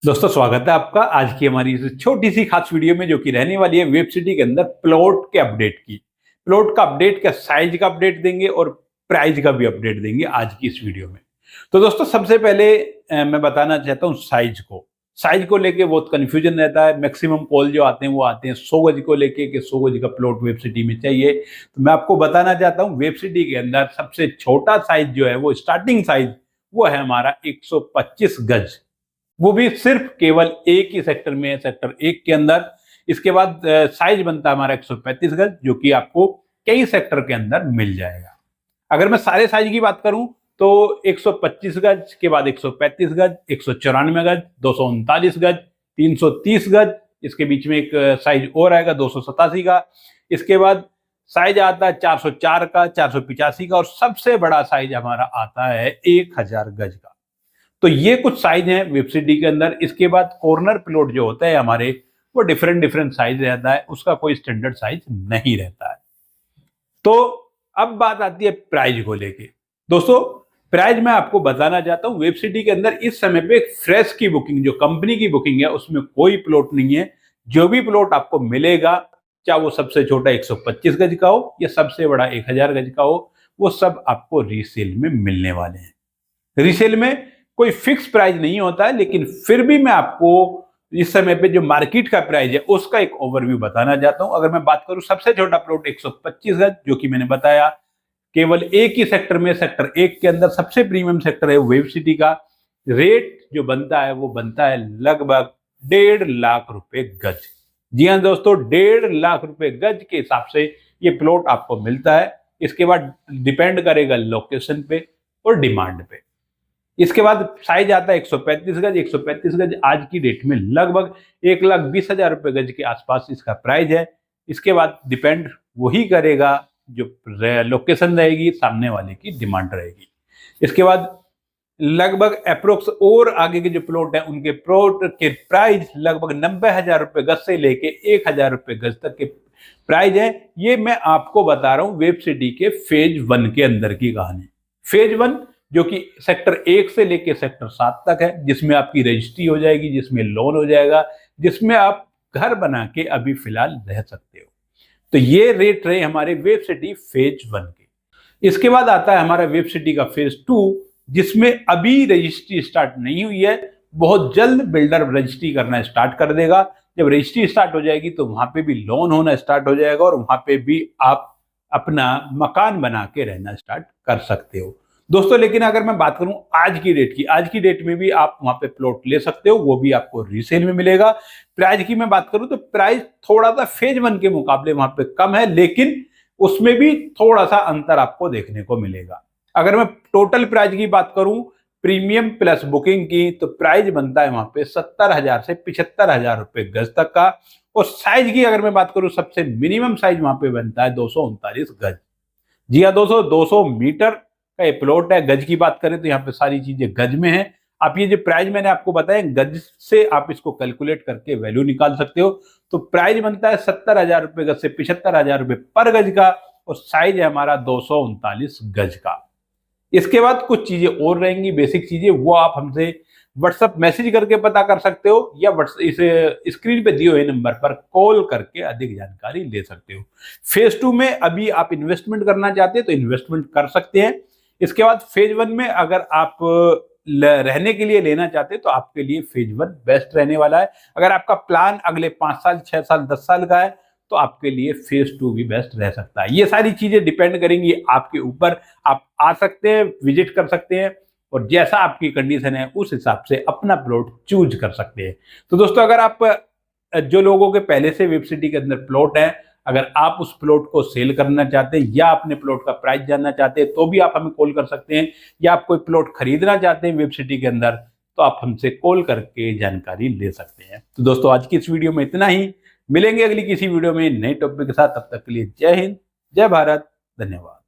दोस्तों स्वागत है आपका आज की हमारी इस छोटी सी खास वीडियो में, जो कि रहने वाली है वेब सिटी के अंदर प्लॉट के अपडेट की। प्लॉट का अपडेट क्या, साइज का अपडेट देंगे और प्राइस का भी अपडेट देंगे आज की इस वीडियो में। तो दोस्तों सबसे पहले मैं बताना चाहता हूँ साइज को लेके बहुत कंफ्यूजन रहता है। मैक्सिमम कॉल जो आते हैं वो आते हैं 100 गज को लेके कि 100 गज का प्लॉट वेब सिटी में चाहिए। तो मैं आपको बताना चाहता हूँ वेब सिटी के अंदर सबसे छोटा साइज जो है वो स्टार्टिंग साइज वो है हमारा 125 गज। वो भी सिर्फ केवल एक ही सेक्टर में है, सेक्टर 1 के अंदर। इसके बाद साइज बनता है हमारा 135 गज, जो कि आपको कई सेक्टर के अंदर मिल जाएगा। अगर मैं सारे साइज की बात करूं तो 125 गज के बाद 135 गज, 194 गज, 239 गज, 330 गज, इसके बीच में एक साइज और आएगा 287 का। इसके बाद साइज आता है 404 का, 485 का, और सबसे बड़ा साइज हमारा आता है 1000 गज का। तो ये कुछ साइज हैं वेब सिटी के अंदर। इसके बाद कॉर्नर प्लॉट जो होता है हमारे, वो डिफरेंट साइज रहता है, उसका कोई स्टैंडर्ड साइज नहीं रहता है। तो अब बात आती है प्राइस को लेके। दोस्तों प्राइस मैं आपको बताना चाहता हूं, वेब सिटी के अंदर इस समय पे फ्रेश की बुकिंग, जो कंपनी की बुकिंग है, उसमें कोई प्लॉट नहीं है। जो भी प्लॉट आपको मिलेगा, चाहे वो सबसे छोटा 125 गज का हो या सबसे बड़ा 1000 गज का हो, वो सब आपको रीसेल में मिलने वाले हैं। रीसेल में कोई फिक्स प्राइस नहीं होता है, लेकिन फिर भी मैं आपको इस समय पे जो मार्केट का प्राइस है उसका एक ओवरव्यू बताना चाहता हूं। अगर मैं बात करूं सबसे छोटा प्लॉट 125 गज, जो कि मैंने बताया केवल एक ही सेक्टर में, सेक्टर 1 के अंदर सबसे प्रीमियम सेक्टर है वेब सिटी का। रेट जो बनता है वो बनता है लगभग 1.5 लाख रुपए गज। जी हाँ दोस्तों, 1.5 लाख रुपए गज के हिसाब से ये प्लॉट आपको मिलता है। इसके बाद डिपेंड करेगा लोकेशन पे और डिमांड पे। इसके बाद साइज आता है 135 गज। 135 गज आज की डेट में लगभग 1,20,000 रुपए गज के आसपास इसका प्राइस है। इसके बाद डिपेंड वही करेगा जो लोकेशन रहेगी, सामने वाले की डिमांड रहेगी। इसके बाद लगभग अप्रोक्स और आगे के जो प्लॉट है उनके प्लॉट के प्राइस लगभग 90,000 रुपए गज से लेके 1,000 रुपए गज तक के प्राइस है। ये मैं आपको बता रहा हूं वेब सिटी के फेज 1 के अंदर की कहानी। फेज 1 जो कि सेक्टर 1 से लेके सेक्टर 7 तक है, जिसमें आपकी रजिस्ट्री हो जाएगी, जिसमें लोन हो जाएगा, जिसमें आप घर बना के अभी फिलहाल रह सकते हो। तो ये रेट रहे हमारे वेब सिटी फेज 1 के। इसके बाद आता है हमारा वेब सिटी का फेज 2, जिसमें अभी रजिस्ट्री स्टार्ट नहीं हुई है। बहुत जल्द बिल्डर रजिस्ट्री करना स्टार्ट कर देगा। जब रजिस्ट्री स्टार्ट हो जाएगी तो वहां पे भी लोन होना स्टार्ट हो जाएगा और वहां पे भी आप अपना मकान बना के रहना स्टार्ट कर सकते हो दोस्तों। लेकिन अगर मैं बात करूं आज की डेट में भी आप वहां पे प्लॉट ले सकते हो, वो भी आपको रीसेल में मिलेगा। प्राइस की मैं बात करूं तो प्राइस थोड़ा सा फेज 1 के मुकाबले वहां पे कम है, लेकिन उसमें भी थोड़ा सा अंतर आपको देखने को मिलेगा। अगर मैं टोटल प्राइस की बात करूं प्रीमियम प्लस बुकिंग की, तो प्राइस बनता है वहां पे 70,000 से 75,000 रुपए गज तक का। और साइज की अगर मैं बात करूं, सबसे मिनिमम साइज वहां पे बनता है 239 गज। जी हाँ दोस्तों, 200 मीटर का ये प्लॉट है। गज की बात करें तो यहाँ पे सारी चीजें गज में है। आप ये जो प्राइस मैंने आपको बताया, गज से आप इसको कैलकुलेट करके वैल्यू निकाल सकते हो। तो प्राइस बनता है 70,000 रुपए गज से 75,000 रुपए पर गज का, और साइज है हमारा 239 गज का। इसके बाद कुछ चीजें और रहेंगी, बेसिक चीजें, वो आप हमसे व्हाट्सएप मैसेज करके पता कर सकते हो, या इस स्क्रीन पे दिए हुए नंबर पर कॉल करके अधिक जानकारी ले सकते हो। फेज 2 में अभी आप इन्वेस्टमेंट करना चाहते हैं तो इन्वेस्टमेंट कर सकते हैं। इसके बाद फेज 1 में अगर आप रहने के लिए लेना चाहते हैं तो आपके लिए फेज 1 बेस्ट रहने वाला है। अगर आपका प्लान अगले 5 साल, 6 साल, 10 साल का है तो आपके लिए फेज 2 भी बेस्ट रह सकता है। ये सारी चीजें डिपेंड करेंगी आपके ऊपर। आप आ सकते हैं, विजिट कर सकते हैं, और जैसा आपकी कंडीशन है उस हिसाब से अपना प्लॉट चूज कर सकते हैं। तो दोस्तों अगर आप जो लोगों के पहले से वेब सिटी के अंदर प्लॉट है, अगर आप उस प्लॉट को सेल करना चाहते हैं या अपने प्लॉट का प्राइस जानना चाहते हैं तो भी आप हमें कॉल कर सकते हैं। या आप कोई प्लॉट खरीदना चाहते हैं वेब सिटी के अंदर तो आप हमसे कॉल करके जानकारी ले सकते हैं। तो दोस्तों आज की इस वीडियो में इतना ही। मिलेंगे अगली किसी वीडियो में नए टॉपिक के साथ। तब तक के लिए जय हिंद, जय भारत, धन्यवाद।